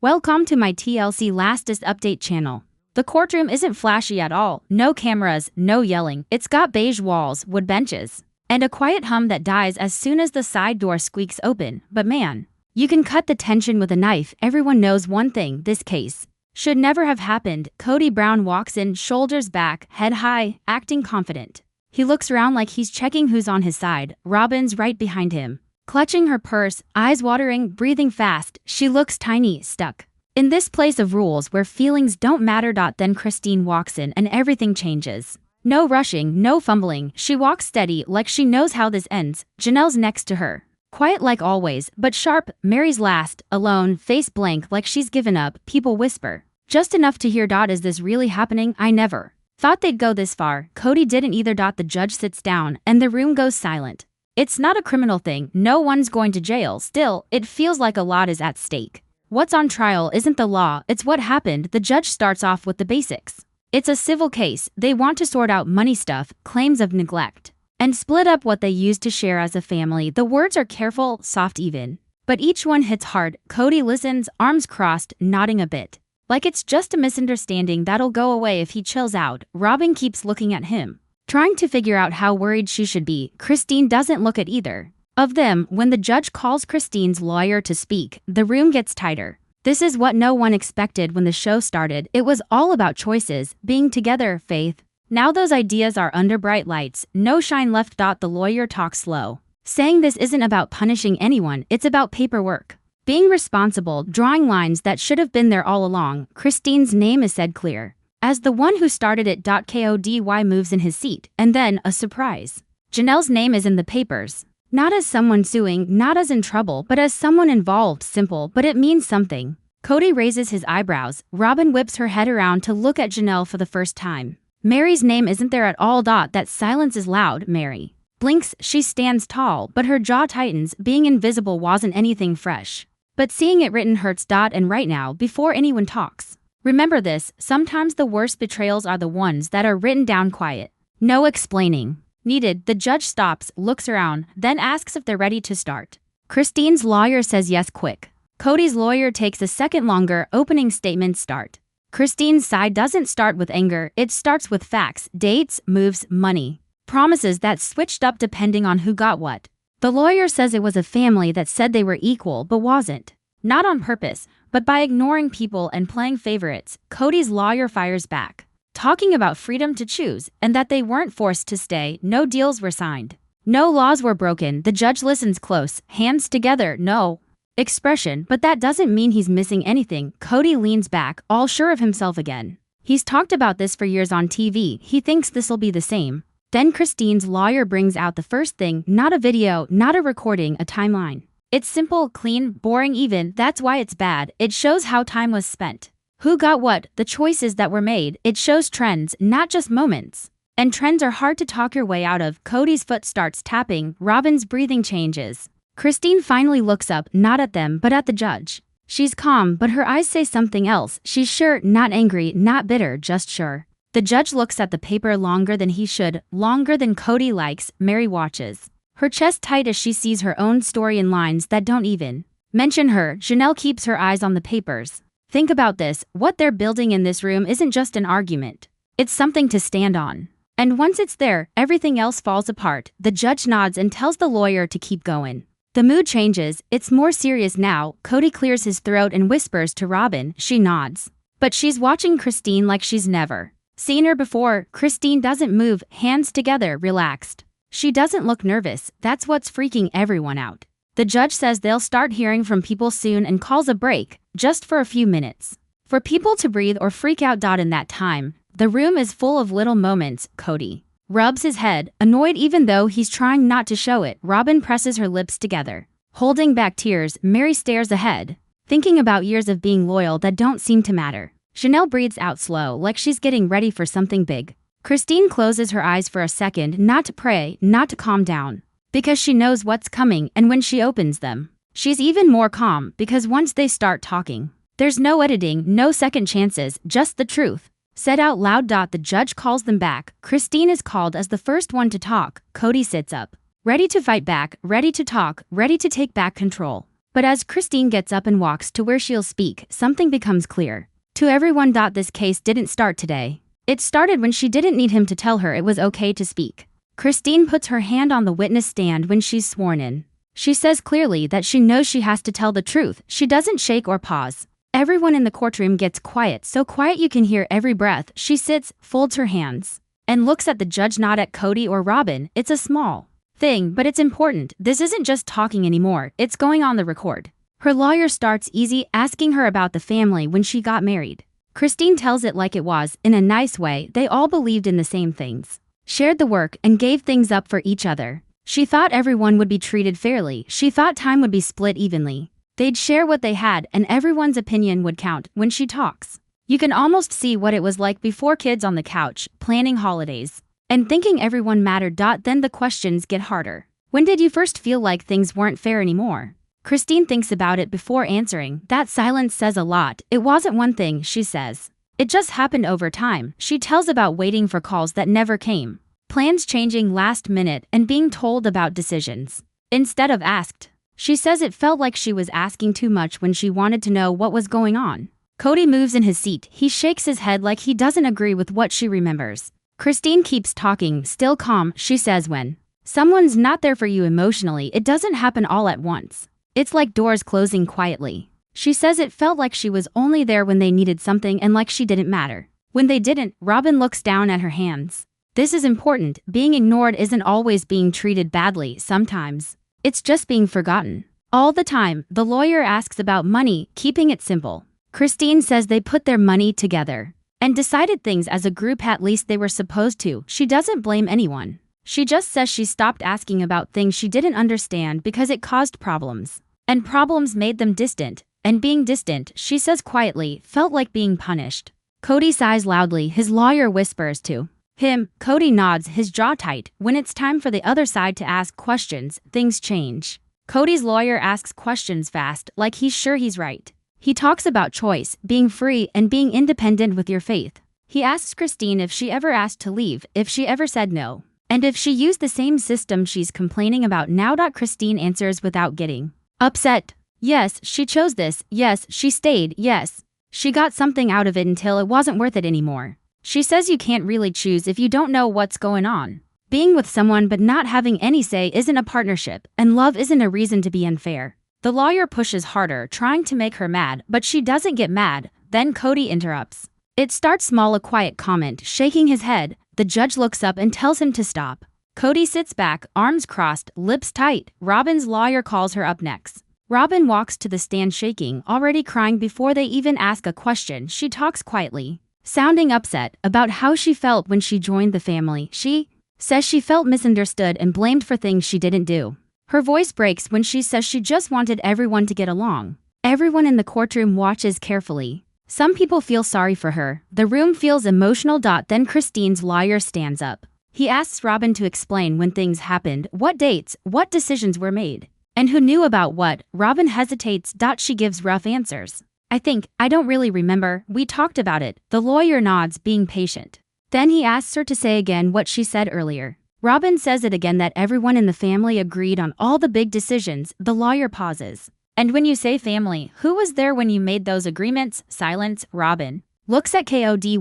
Welcome to my TLC Lastest Update channel. The courtroom isn't flashy at all, no cameras, no yelling, it's got beige walls, wood benches, and a quiet hum that dies as soon as the side door squeaks open, but man, you can cut the tension with a knife. Everyone knows one thing, this case should never have happened. Kody Brown walks in, shoulders back, head high, acting confident. He looks around like he's checking who's on his side. Robyn's right behind him, clutching her purse, eyes watering, breathing fast. She looks tiny, stuck in this place of rules where feelings don't matter. Then Christine walks in and everything changes. No rushing, no fumbling. She walks steady like she knows how this ends. Janelle's next to her, quiet like always, but sharp. Meri's last, alone, face blank like she's given up. People whisper, just enough to hear. Is this really happening? I never thought they'd go this far. Kody didn't either. The judge sits down and the room goes silent. It's not a criminal thing, no one's going to jail. Still, it feels like a lot is at stake. What's on trial isn't the law, it's what happened. The judge starts off with the basics. It's a civil case. They want to sort out money stuff, claims of neglect, and split up what they used to share as a family. The words are careful, soft even, but each one hits hard. Kody listens, arms crossed, nodding a bit, like it's just a misunderstanding that'll go away if he chills out. Robyn keeps looking at him, trying to figure out how worried she should be. Christine doesn't look at either of them. When the judge calls Christine's lawyer to speak, the room gets tighter. This is what no one expected when the show started. It was all about choices, being together, faith. Now those ideas are under bright lights, no shine left. The lawyer talks slow, saying this isn't about punishing anyone, it's about paperwork, being responsible, drawing lines that should have been there all along. Christine's name is said clear, as the one who started it. Kody moves in his seat, and then, a surprise, Janelle's name is in the papers. Not as someone suing, not as in trouble, but as someone involved. Simple, but it means something. Kody raises his eyebrows. Robyn whips her head around to look at Janelle for the first time. Meri's name isn't there at all. That silence is loud. Meri blinks. She stands tall, but her jaw tightens. Being invisible wasn't anything fresh, but seeing it written hurts. And right now, before anyone talks, remember this, sometimes the worst betrayals are the ones that are written down quiet. No explaining needed. The judge stops, looks around, then asks if they're ready to start. Christine's lawyer says yes quick. Kody's lawyer takes a second longer. Opening statements start. Christine's side doesn't start with anger, it starts with facts, dates, moves, money, promises that switched up depending on who got what. The lawyer says it was a family that said they were equal but wasn't. Not on purpose, but by ignoring people and playing favorites. Kody's lawyer fires back, talking about freedom to choose and that they weren't forced to stay. No deals were signed, no laws were broken. The judge listens close, hands together, no expression, but that doesn't mean he's missing anything. Kody leans back, all sure of himself again. He's talked about this for years on TV, he thinks this'll be the same. Then Christine's lawyer brings out the first thing, not a video, not a recording, a timeline. It's simple, clean, boring even. That's why it's bad. It shows how time was spent, who got what, the choices that were made. It shows trends, not just moments. And trends are hard to talk your way out of. Kody's foot starts tapping. Robyn's breathing changes. Christine finally looks up, not at them, but at the judge. She's calm, but her eyes say something else. She's sure, not angry, not bitter, just sure. The judge looks at the paper longer than he should, longer than Kody likes. Meri watches, her chest tight as she sees her own story in lines that don't even mention her. Janelle keeps her eyes on the papers. Think about this, what they're building in this room isn't just an argument. It's something to stand on. And once it's there, everything else falls apart. The judge nods and tells the lawyer to keep going. The mood changes, it's more serious now. Kody clears his throat and whispers to Robyn. She nods, but she's watching Christine like she's never seen her before. Christine doesn't move, hands together, relaxed. She doesn't look nervous. That's what's freaking everyone out. The judge says they'll start hearing from people soon and calls a break, just for a few minutes, for people to breathe or freak out. In that time, the room is full of little moments. Kody rubs his head, annoyed even though he's trying not to show it. Robyn presses her lips together, holding back tears. Meri stares ahead, thinking about years of being loyal that don't seem to matter. Janelle breathes out slow, like she's getting ready for something big. Christine closes her eyes for a second, not to pray, not to calm down, because she knows what's coming, and when she opens them, she's even more calm, because once they start talking, there's no editing, no second chances, just the truth said out loud. The judge calls them back. Christine is called as the first one to talk. Kody sits up, ready to fight back, ready to talk, ready to take back control. But as Christine gets up and walks to where she'll speak, something becomes clear. To everyone. This case didn't start today. It started when she didn't need him to tell her it was okay to speak. Christine puts her hand on the witness stand when she's sworn in. She says clearly that she knows she has to tell the truth. She doesn't shake or pause. Everyone in the courtroom gets quiet, so quiet you can hear every breath. She sits, folds her hands, and looks at the judge, not at Kody or Robyn. It's a small thing, but it's important. This isn't just talking anymore, it's going on the record. Her lawyer starts easy, asking her about the family when she got married. Christine tells it like it was, in a nice way. They all believed in the same things, shared the work, and gave things up for each other. She thought everyone would be treated fairly. She thought time would be split evenly. They'd share what they had, and everyone's opinion would count. When she talks, you can almost see what it was like before, kids on the couch, planning holidays, and thinking everyone mattered. Then the questions get harder. When did you first feel like things weren't fair anymore? Christine thinks about it before answering. That silence says a lot. It wasn't one thing, she says. It just happened over time. She tells about waiting for calls that never came, plans changing last minute, and being told about decisions instead of asked. She says it felt like she was asking too much when she wanted to know what was going on. Kody moves in his seat. He shakes his head like he doesn't agree with what she remembers. Christine keeps talking, still calm. She says when someone's not there for you emotionally, it doesn't happen all at once. It's like doors closing quietly. She says it felt like she was only there when they needed something and like she didn't matter when they didn't. Robyn looks down at her hands. This is important. Being ignored isn't always being treated badly. Sometimes it's just being forgotten. All the time. The lawyer asks about money, keeping it simple. Christine says they put their money together and decided things as a group, at least they were supposed to. She doesn't blame anyone. She just says she stopped asking about things she didn't understand because it caused problems. And problems made them distant. And being distant, she says quietly, felt like being punished. Kody sighs loudly. His lawyer whispers to him. Kody nods, his jaw tight. When it's time for the other side to ask questions, things change. Kody's lawyer asks questions fast, like he's sure he's right. He talks about choice, being free, and being independent with your faith. He asks Christine if she ever asked to leave, if she ever said no, and if she used the same system she's complaining about now. Christine answers without getting upset. Yes, she chose this. Yes, she stayed. Yes, she got something out of it until it wasn't worth it anymore. She says you can't really choose if you don't know what's going on. Being with someone but not having any say isn't a partnership, and love isn't a reason to be unfair. The lawyer pushes harder, trying to make her mad, but she doesn't get mad. Then Kody interrupts. It starts small, a quiet comment, shaking his head. The judge looks up and tells him to stop. Kody sits back, arms crossed, lips tight. Robyn's lawyer calls her up next. Robyn walks to the stand shaking, already crying before they even ask a question. She talks quietly, sounding upset about how she felt when she joined the family. She says she felt misunderstood and blamed for things she didn't do. Her voice breaks when she says she just wanted everyone to get along. Everyone in the courtroom watches carefully. Some people feel sorry for her. The room feels emotional. Then Christine's lawyer stands up. He asks Robyn to explain when things happened, what dates, what decisions were made, and who knew about what. Robyn hesitates. She gives rough answers. I don't really remember. We talked about it. The lawyer nods, being patient. Then he asks her to say again what she said earlier. Robyn says it again, that everyone in the family agreed on all the big decisions. The lawyer pauses. And when you say family, who was there when you made those agreements? Silence. Robyn looks at Kody.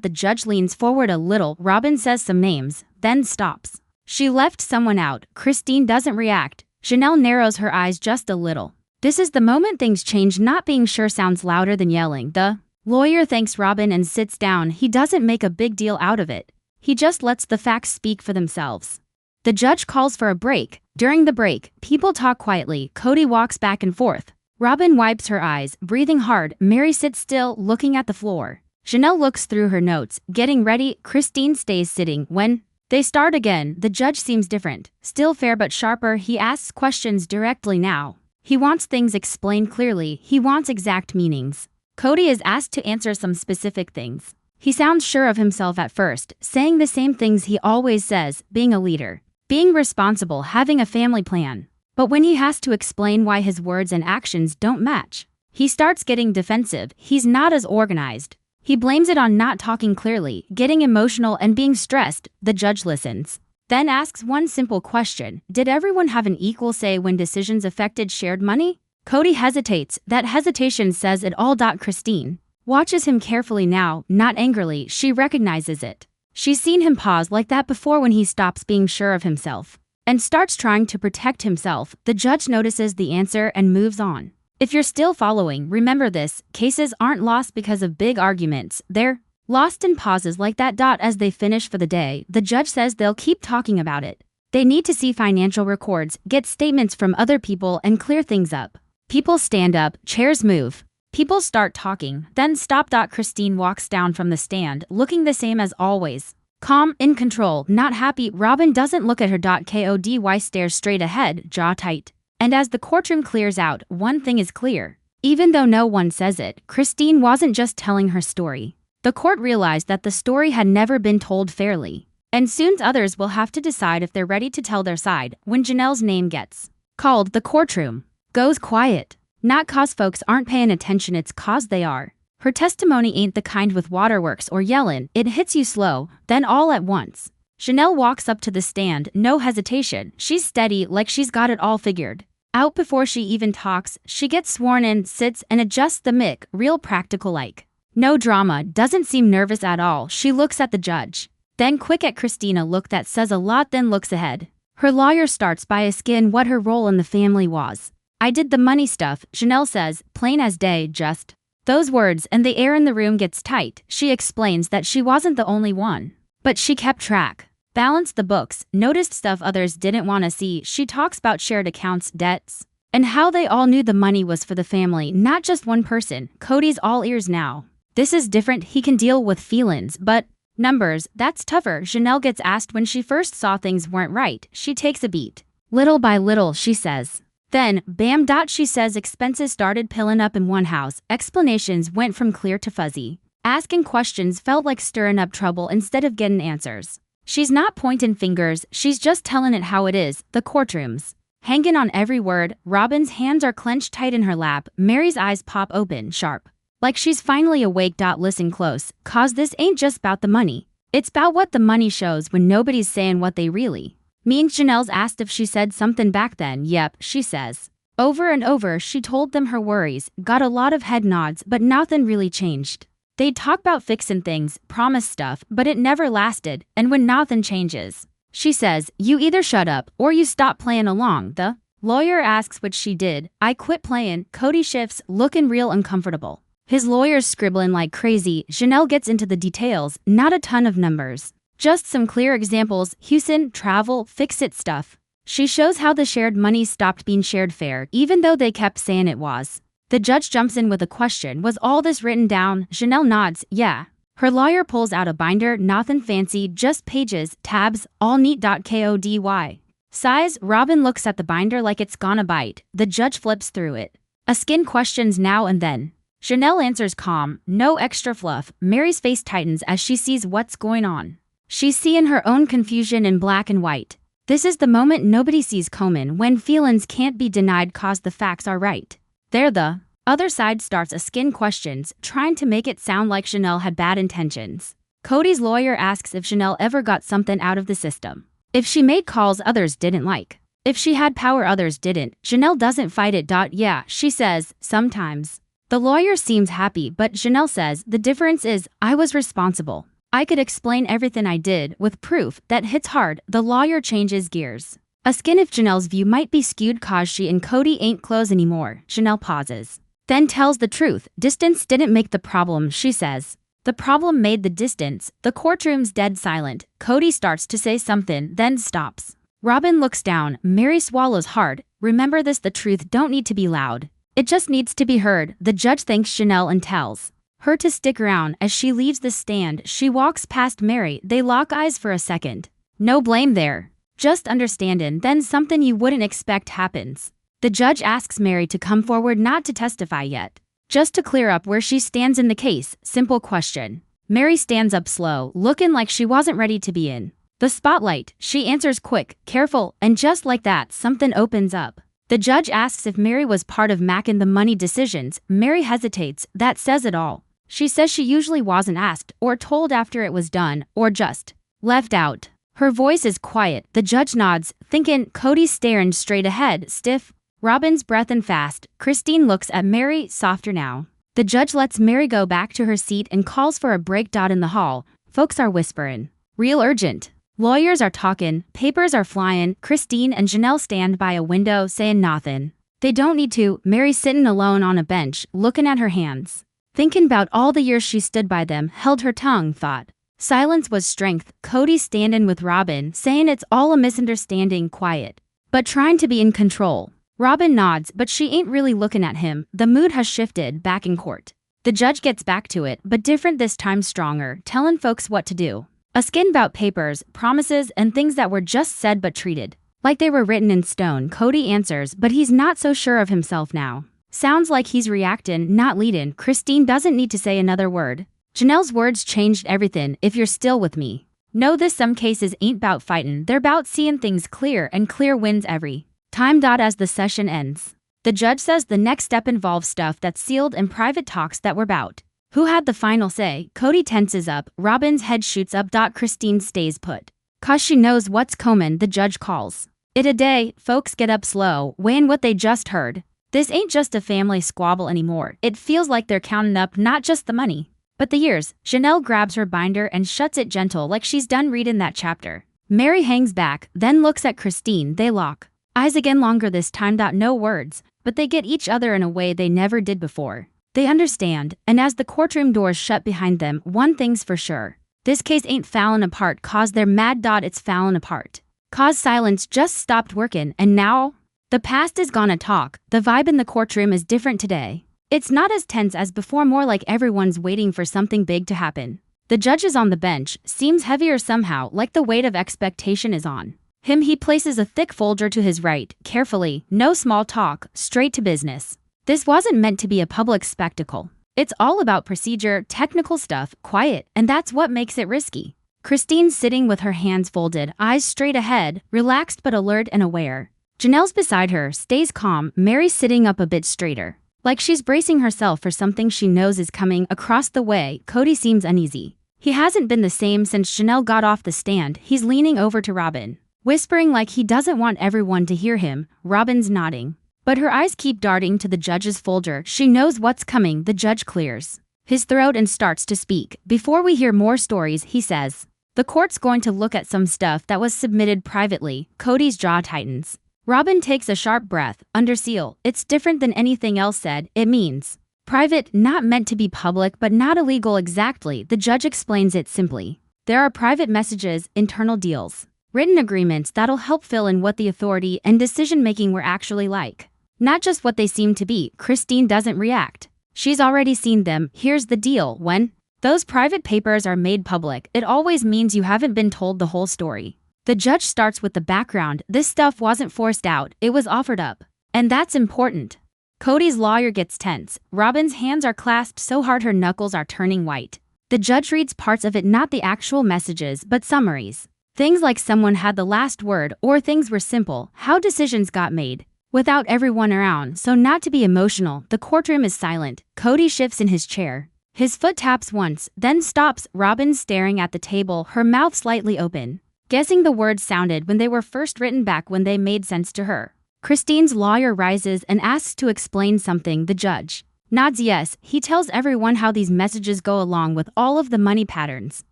The judge leans forward a little. Robyn says some names, then stops. She left someone out. Christine doesn't react. Janelle narrows her eyes just a little. This is the moment things change. Not being sure sounds louder than yelling. The lawyer thanks Robyn and sits down. He doesn't make a big deal out of it. He just lets the facts speak for themselves. The judge calls for a break. During the break, people talk quietly. Kody walks back and forth. Robyn wipes her eyes, breathing hard. Meri sits still, looking at the floor. Janelle looks through her notes, getting ready. Christine stays sitting. When they start again, the judge seems different. Still fair but sharper. He asks questions directly now. He wants things explained clearly. He wants exact meanings. Kody is asked to answer some specific things. He sounds sure of himself at first, saying the same things he always says, being a leader, being responsible, having a family plan. But when he has to explain why his words and actions don't match, he starts getting defensive. He's not as organized. He blames it on not talking clearly, getting emotional, and being stressed. The judge listens, then asks one simple question. Did everyone have an equal say when decisions affected shared money? Kody hesitates. That hesitation says it all. Christine watches him carefully now, not angrily, she recognizes it. She's seen him pause like that before when he stops being sure of himself and starts trying to protect himself. The judge notices the answer and moves on. If you're still following, remember this: cases aren't lost because of big arguments, they're lost in pauses like that. As they finish for the day, the judge says they'll keep talking about it. They need to see financial records, get statements from other people, and clear things up. People stand up, chairs move. People start talking, then stop. Christine walks down from the stand, looking the same as always. Calm, in control, not happy. Robyn doesn't look at her. Kody stares straight ahead, jaw tight. And as the courtroom clears out, one thing is clear. Even though no one says it, Christine wasn't just telling her story. The court realized that the story had never been told fairly. And soon others will have to decide if they're ready to tell their side. When Janelle's name gets called, the courtroom goes quiet. Not cause folks aren't paying attention, it's cause they are. Her testimony ain't the kind with waterworks or yellin', it hits you slow, then all at once. Janelle walks up to the stand, no hesitation. She's steady, like she's got it all figured out before she even talks. She gets sworn in, sits, and adjusts the mic, real practical like. No drama, doesn't seem nervous at all. She looks at the judge, then quick at Christina, look that says a lot, then looks ahead. Her lawyer starts by asking what her role in the family was. I did the money stuff, Janelle says, plain as day, just those words, and the air in the room gets tight. She explains that she wasn't the only one, but she kept track, balanced the books, noticed stuff others didn't want to see. She talks about shared accounts, debts, and how they all knew the money was for the family, not just one person. Kody's all ears now. This is different, he can deal with feelings, but numbers, that's tougher. Janelle gets asked when she first saw things weren't right. She takes a beat. Little by little, she says. Then, bam. She says expenses started piling up in one house. Explanations went from clear to fuzzy. Asking questions felt like stirring up trouble instead of getting answers. She's not pointing fingers, she's just telling it how it is. The courtroom's hanging on every word. Robyn's hands are clenched tight in her lap. Meri's eyes pop open, sharp, like she's finally awake. Listen close, cause this ain't just about the money. It's about what the money shows when nobody's saying what they really mean. Janelle's asked if she said something back then. Yep, she says. Over and over, she told them her worries, got a lot of head nods, but nothing really changed. They'd talk about fixing things, promise stuff, but it never lasted, and when nothing changes, she says, you either shut up or you stop playing along. The lawyer asks what she did. I quit playing. Kody shifts, looking real uncomfortable. His lawyer's scribbling like crazy. Janelle gets into the details, not a ton of numbers. Just some clear examples: Houston, travel, fix-it stuff. She shows how the shared money stopped being shared fair, even though they kept saying it was. The judge jumps in with a question: was all this written down? Janelle nods, yeah. Her lawyer pulls out a binder, nothing fancy, just pages, tabs, all neat. Kody sighs. Robyn looks at the binder like it's gonna bite. The judge flips through it. Asking questions now and then. Janelle answers calm, no extra fluff. Meri's face tightens as she sees what's going on. She's seeing her own confusion in black and white. This is the moment nobody sees coming, when feelings can't be denied cause the facts are right. There the other side starts asking questions, trying to make it sound like Janelle had bad intentions. Kody's lawyer asks if Janelle ever got something out of the system. If she made calls others didn't like. If she had power others didn't. Janelle doesn't fight it. Yeah, she says, sometimes. The lawyer seems happy, but Janelle says, the difference is, I was responsible. I could explain everything I did, with proof. That hits hard. The lawyer changes gears. Asking if Janelle's view might be skewed cause she and Kody ain't close anymore. Janelle pauses. Then tells the truth. Distance didn't make the problem, she says. The problem made the distance. The courtroom's dead silent. Kody starts to say something, then stops. Robyn looks down. Meri swallows hard. Remember this: the truth don't need to be loud. It just needs to be heard. The judge thanks Janelle and tells her to stick around. As she leaves the stand, she walks past Meri. They lock eyes for a second. No blame there. Just understanding. Then something you wouldn't expect happens. The judge asks Meri to come forward, not to testify yet, just to clear up where she stands in the case. Simple question. Meri stands up slow, looking like she wasn't ready to be in the spotlight. She answers quick, careful, and just like that, something opens up. The judge asks if Meri was part of making the money decisions. Meri hesitates. That says it all. She says she usually wasn't asked, or told after it was done, or just left out. Her voice is quiet. The judge nods, thinking. Kody's staring straight ahead, stiff. Robyn's breath and fast. Christine looks at Meri, softer now. The judge lets Meri go back to her seat and calls for a break. In the hall, folks are whisperin'. Real urgent. Lawyers are talkin', papers are flyin'. Christine and Janelle stand by a window sayin' nothin'. They don't need to. Meri's sittin' alone on a bench, lookin' at her hands. Thinkin' about all the years she stood by them, held her tongue, thought. Silence was strength. Kody standin' with Robyn, sayin' it's all a misunderstanding, quiet, but trying to be in control. Robyn nods, but she ain't really looking at him. The mood has shifted back in court. The judge gets back to it, but different this time, stronger, telling folks what to do. A skin about papers, promises, and things that were just said but treated like they were written in stone. Kody answers, but he's not so sure of himself now. Sounds like he's reactin', not leadin'. Christine doesn't need to say another word. Janelle's words changed everything. If you're still with me. Know this, some cases ain't bout fightin', they're bout seeing things clear, and clear wins every time. As the session ends, the judge says the next step involves stuff that's sealed and private talks that were bout who had the final say. Kody tenses up, Robyn's head shoots up. Christine stays put, 'cause she knows what's comin'. The judge calls it a day. Folks get up slow, weighing what they just heard. This ain't just a family squabble anymore. It feels like they're counting up not just the money, but the years. Janelle grabs her binder and shuts it gentle, like she's done reading that chapter. Meri hangs back, then looks at Christine. They lock eyes again, longer this time. No words, but they get each other in a way they never did before. They understand, and as the courtroom doors shut behind them, one thing's for sure. This case ain't fallin' apart 'cause they're mad. It's fallin' apart 'cause silence just stopped workin', and now the past is gonna talk. The vibe in the courtroom is different today. It's not as tense as before, more like everyone's waiting for something big to happen. The judge is on the bench, seems heavier somehow, like the weight of expectation is on him. He places a thick folder to his right, carefully, no small talk, straight to business. This wasn't meant to be a public spectacle. It's all about procedure, technical stuff, quiet, and that's what makes it risky. Christine's sitting with her hands folded, eyes straight ahead, relaxed but alert and aware. Janelle's beside her, stays calm. Meri's sitting up a bit straighter, like she's bracing herself for something she knows is coming. Across the way, Kody seems uneasy. He hasn't been the same since Janelle got off the stand. He's leaning over to Robyn, whispering like he doesn't want everyone to hear him. Robyn's nodding, but her eyes keep darting to the judge's folder. She knows what's coming. The judge clears his throat and starts to speak. Before we hear more stories, he says, the court's going to look at some stuff that was submitted privately. Kody's jaw tightens. Robyn takes a sharp breath. Under seal, it's different than anything else said. It means private, not meant to be public, but not illegal exactly. The judge explains it simply. There are private messages, internal deals, written agreements that'll help fill in what the authority and decision-making were actually like. Not just what they seem to be. Christine doesn't react. She's already seen them. Here's the deal. When those private papers are made public, it always means you haven't been told the whole story. The judge starts with the background. This stuff wasn't forced out, it was offered up. And that's important. Kody's lawyer gets tense. Robyn's hands are clasped so hard her knuckles are turning white. The judge reads parts of it, not the actual messages, but summaries. Things like someone had the last word, or things were simple, how decisions got made, without everyone around. So not to be emotional. The courtroom is silent. Kody shifts in his chair. His foot taps once, then stops. Robyn's staring at the table, her mouth slightly open, guessing the words sounded when they were first written, back when they made sense to her. Christine's lawyer rises and asks to explain something. The judge nods yes. He tells everyone how these messages go along with all of the money patterns.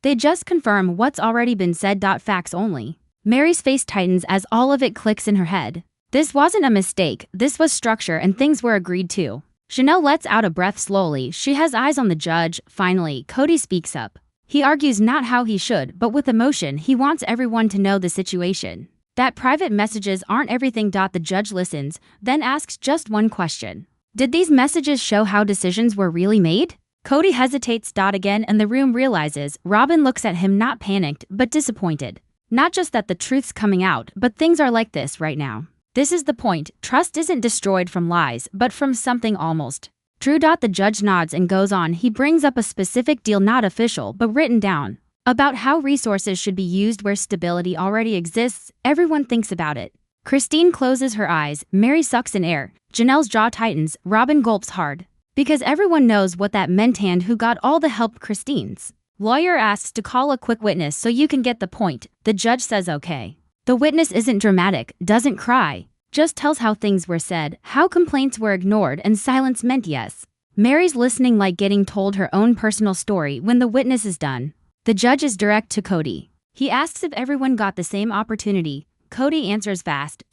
They just confirm what's already been said. Facts only. Meri's face tightens as all of it clicks in her head. This wasn't a mistake. This was structure, and things were agreed to. Janelle lets out a breath slowly. She has eyes on the judge. Finally, Kody speaks up. He argues not how he should, but with emotion. He wants everyone to know the situation. That private messages aren't everything. The judge listens, then asks just one question. Did these messages show how decisions were really made? Kody hesitates. Again, and the room realizes. Robyn looks at him, not panicked, but disappointed. Not just that the truth's coming out, but things are like this right now. This is the point. Trust isn't destroyed from lies, but from something almost true. The judge nods and goes on. He brings up a specific deal, not official, but written down, about how resources should be used where stability already exists. Everyone thinks about it. Christine closes her eyes. Meri sucks in air. Janelle's jaw tightens. Robyn gulps hard, because everyone knows what that meant. And who got all the help? Christine's lawyer asks to call a quick witness so you can get the point. The judge says okay. The witness isn't dramatic, doesn't cry, just tells how things were said, how complaints were ignored, and silence meant yes. Meri's listening like getting told her own personal story when the witness is done. The judge is direct to Kody. He asks if everyone got the same opportunity. Kody answers fast.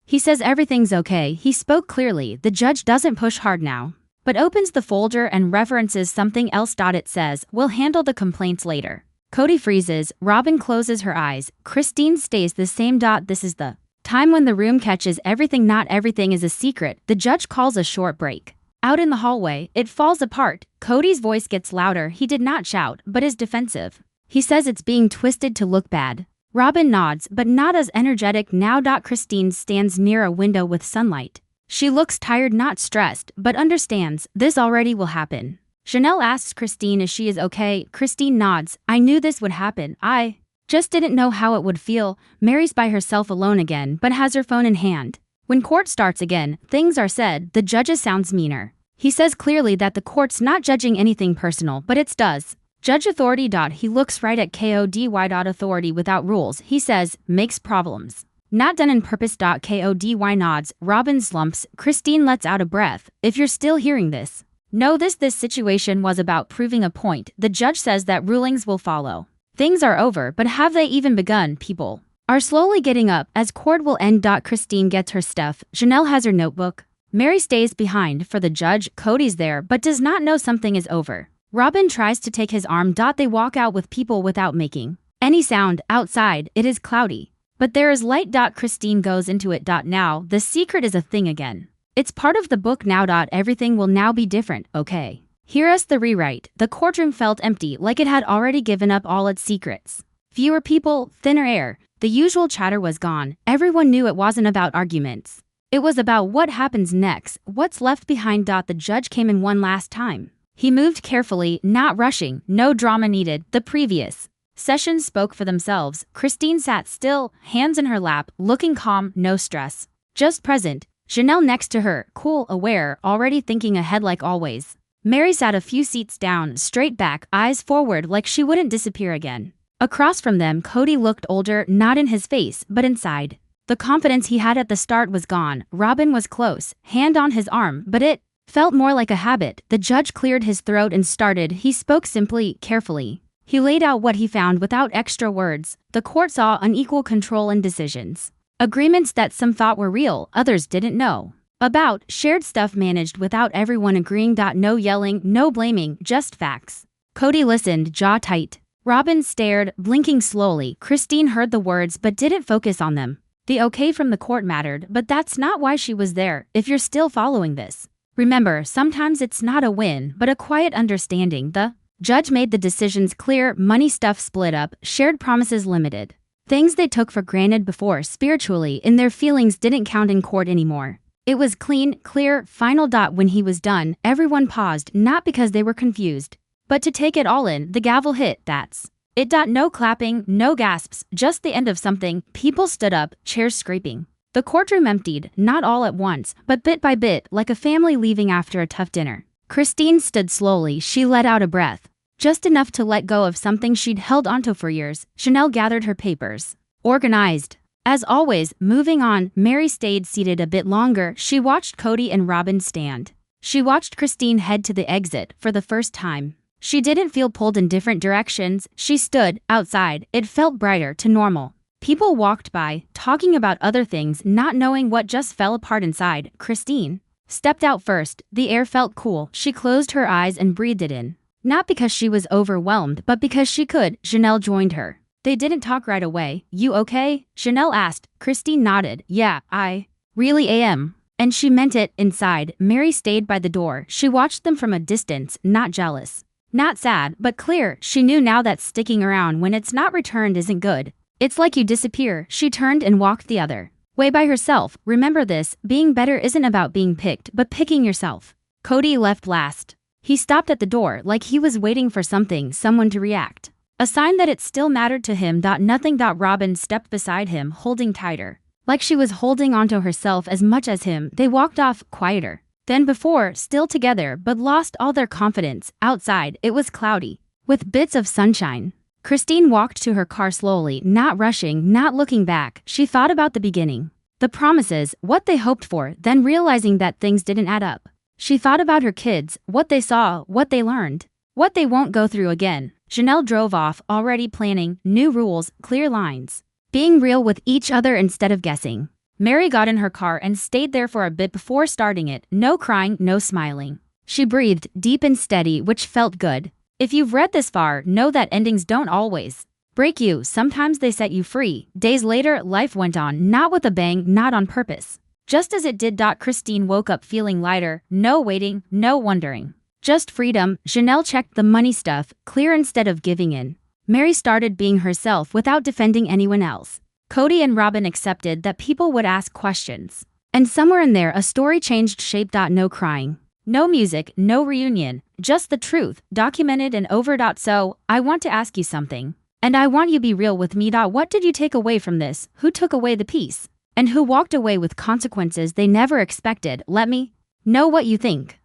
He says everything's okay. He spoke clearly. The judge doesn't push hard now, but opens the folder and references something else. It says, "We'll handle the complaints later." Kody freezes. Robyn closes her eyes. Christine stays the same. This is the time when the room catches everything. Not everything is a secret. The judge calls a short break. Out in the hallway, it falls apart. Kody's voice gets louder. He did not shout, but is defensive. He says it's being twisted to look bad. Robyn nods, but not as energetic now. Christine stands near a window with sunlight. She looks tired, not stressed, but understands this already will happen. Janelle asks Christine if she is okay. Christine nods. I knew this would happen. I just didn't know how it would feel. Meri's by herself alone again, but has her phone in hand. When court starts again, things are said. The judge sounds meaner. He says clearly that the court's not judging anything personal, but it does. Judge authority. He looks right at Kody. Authority without rules, he says, makes problems. Not done on purpose. Kody nods. Robyn slumps. Christine lets out a breath. If you're still hearing this, know this situation was about proving a point. The judge says that rulings will follow. Things are over, but have they even begun? People are slowly getting up as court will end. Christine gets her stuff. Janelle has her notebook. Meri stays behind for the judge. Kody's there, but does not know something is over. Robyn tries to take his arm. They walk out with people without making any sound. Outside, it is cloudy, but there is light. Christine goes into it. Now, the secret is a thing again. It's part of the book now. Everything will now be different, okay? Hear us the rewrite. The courtroom felt empty, like it had already given up all its secrets. Fewer people, thinner air. The usual chatter was gone. Everyone knew it wasn't about arguments. It was about what happens next, what's left behind. The judge came in one last time. He moved carefully, not rushing, no drama needed. The previous sessions spoke for themselves. Christine sat still, hands in her lap, looking calm, no stress. Just present. Janelle next to her, cool, aware, already thinking ahead like always. Meri sat a few seats down, straight back, eyes forward like she wouldn't disappear again. Across from them, Kody looked older, not in his face, but inside. The confidence he had at the start was gone. Robyn was close, hand on his arm, but it felt more like a habit. The judge cleared his throat and started. He spoke simply, carefully. He laid out what he found without extra words. The court saw unequal control in decisions. Agreements that some thought were real, others didn't know about. Shared stuff managed without everyone agreeing. No yelling, no blaming, just facts. Kody listened, jaw tight. Robyn stared, blinking slowly. Christine heard the words but didn't focus on them. The okay from the court mattered, but that's not why she was there. If you're still following this, remember, sometimes it's not a win, but a quiet understanding. The judge made the decisions clear. Money stuff split up, shared promises limited. Things they took for granted before spiritually in their feelings didn't count in court anymore. It was clean, clear, final. When he was done, everyone paused, not because they were confused, but to take it all in. The gavel hit. That's it. No clapping, no gasps, just the end of something. People stood up, chairs scraping. The courtroom emptied, not all at once, but bit by bit, like a family leaving after a tough dinner. Christine stood slowly. She let out a breath, just enough to let go of something she'd held onto for years. Janelle gathered her papers, organized. As always, moving on. Meri stayed seated a bit longer. She watched Kody and Robyn stand. She watched Christine head to the exit for the first time. She didn't feel pulled in different directions. She stood outside. It felt brighter to normal. People walked by, talking about other things, not knowing what just fell apart inside. Christine stepped out first. The air felt cool. She closed her eyes and breathed it in. Not because she was overwhelmed, but because she could. Janelle joined her. They didn't talk right away. You okay? Janelle asked. Christine nodded. Yeah, I really am. And she meant it. Inside, Meri stayed by the door. She watched them from a distance, not jealous. Not sad, but clear. She knew now that sticking around when it's not returned isn't good. It's like you disappear. She turned and walked the other way by herself. Remember this, being better isn't about being picked, but picking yourself. Kody left last. He stopped at the door like he was waiting for someone to react. A sign that it still mattered to him. Nothing. Robyn stepped beside him, holding tighter. Like she was holding onto herself as much as him. They walked off, quieter than before, still together, but lost all their confidence. Outside, it was cloudy, with bits of sunshine. Christine walked to her car slowly, not rushing, not looking back. She thought about the beginning. The promises, what they hoped for, then realizing that things didn't add up. She thought about her kids, what they saw, what they learned, what they won't go through again. Janelle drove off, already planning, new rules, clear lines. Being real with each other instead of guessing. Meri got in her car and stayed there for a bit before starting it. No crying, no smiling. She breathed, deep and steady, which felt good. If you've read this far, know that endings don't always break you, sometimes they set you free. Days later, life went on, not with a bang, not on purpose. Just as it did. Christine woke up feeling lighter, no waiting, no wondering. Just freedom. Janelle checked the money stuff, clear instead of giving in. Meri started being herself without defending anyone else. Kody and Robyn accepted that people would ask questions. And somewhere in there a story changed shape. No crying. No music, no reunion, just the truth, documented and over. So, I want to ask you something. And I want you be real with me. What did you take away from this? Who took away the peace? And who walked away with consequences they never expected? Let me know what you think.